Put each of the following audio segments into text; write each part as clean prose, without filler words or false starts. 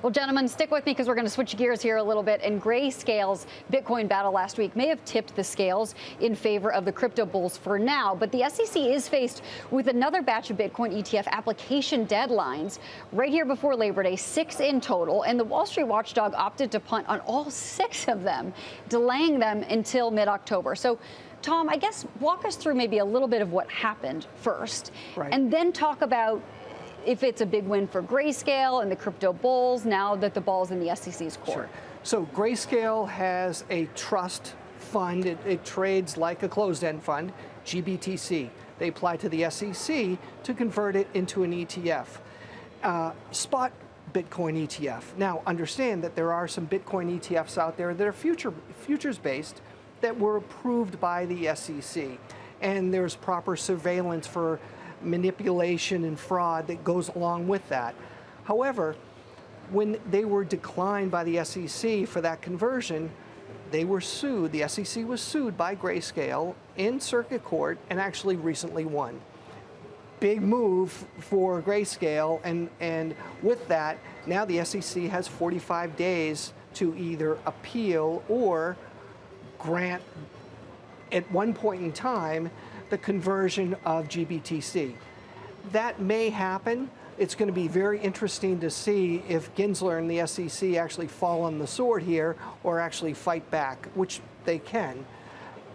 Well, gentlemen, stick with me because we're going to switch gears here a little bit. And Grayscale's Bitcoin battle last week may have tipped the scales in favor of the crypto bulls for now. But the SEC is faced with another batch of Bitcoin ETF application deadlines right here before Labor Day, 6 in total. And the Wall Street watchdog opted to punt on all 6 of them, delaying them until mid-October. So, Tom, I guess walk us through maybe a little bit of what happened first, right, and then talk about if it's a big win for Grayscale and the crypto bulls now that the ball's in the SEC's court. Sure. So Grayscale has a trust fund. It trades like a closed-end fund, GBTC. They apply to the SEC to convert it into an ETF, spot Bitcoin ETF. Now, understand that there are some Bitcoin ETFs out there that are futures-based that were approved by the SEC, and there's proper surveillance for manipulation and fraud that goes along with that. However, when they were declined by the SEC for that conversion, they were sued. The SEC was sued by Grayscale in circuit court and actually recently won. Big move for Grayscale, and with that, now the SEC has 45 days to either appeal or grant, at one point in time, the conversion of GBTC. That may happen. It's going to be very interesting to see if Gensler and the SEC actually fall on the sword here or actually fight back, which they can.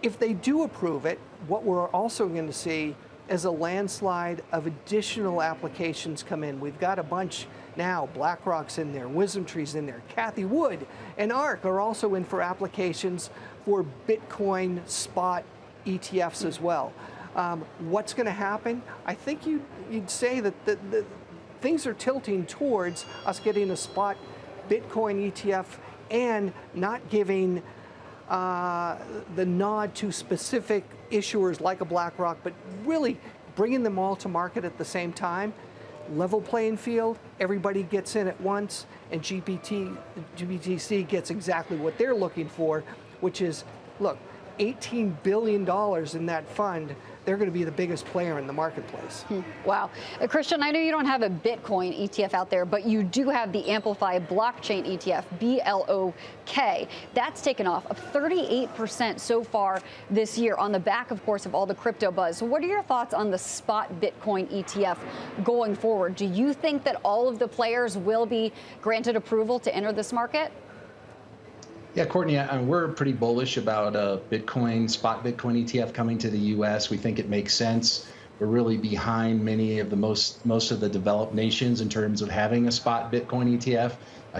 If they do approve it, what we're also going to see is a landslide of additional applications come in. We've got a bunch now. BlackRock's in there, WisdomTree's in there, Cathie Wood and ARK are also in for applications for Bitcoin spot ETFs as well. What's going to happen? I think you'd say that the things are tilting towards us getting a spot Bitcoin ETF and not giving the nod to specific issuers like a BlackRock, but really bringing them all to market at the same time. Level playing field, everybody gets in at once, and GBTC gets exactly what they're looking for, which is, look, $18 billion in that fund. They're going to be the biggest player in the marketplace. Wow. Christian, I know you don't have a Bitcoin ETF out there, but you do have the Amplify Blockchain ETF, BLOK. That's taken off of 38% so far this year on the back, of course, of all the crypto buzz. So what are your thoughts on the spot Bitcoin ETF going forward? Do you think that all of the players will be granted approval to enter this market? Yeah, Courtney, we're pretty bullish about a spot Bitcoin ETF coming to the U.S. We think it makes sense. We're really behind many of the most of the developed nations in terms of having a spot Bitcoin ETF.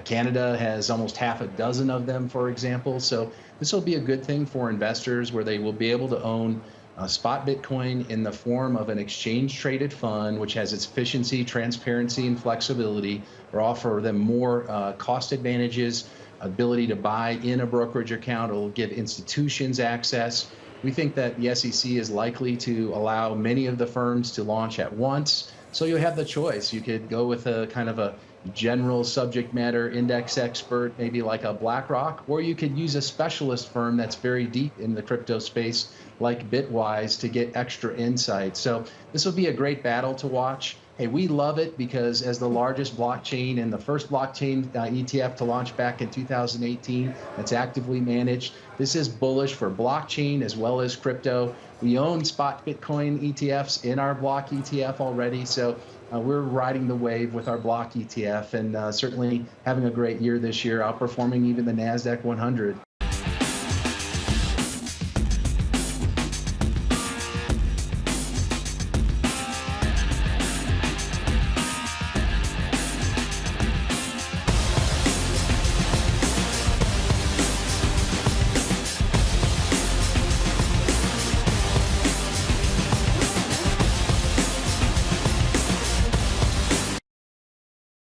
Canada has almost half a dozen of them, for example. So this will be a good thing for investors where they will be able to own spot Bitcoin in the form of an exchange-traded fund, which has its efficiency, transparency, and flexibility, or offer them more cost advantages, ability to buy in a brokerage account. It will give institutions access. We think that the SEC is likely to allow many of the firms to launch at once. So you'll have the choice. You could go with a kind of a general subject matter index expert, maybe like a BlackRock, or you could use a specialist firm that's very deep in the crypto space like Bitwise to get extra insight. So this will be a great battle to watch. Hey, we love it because as the largest blockchain and the first blockchain ETF to launch back in 2018 that's actively managed, this is bullish for blockchain as well as crypto. We own spot Bitcoin ETFs in our block ETF already, so we're riding the wave with our block ETF and certainly having a great year this year, outperforming even the NASDAQ 100.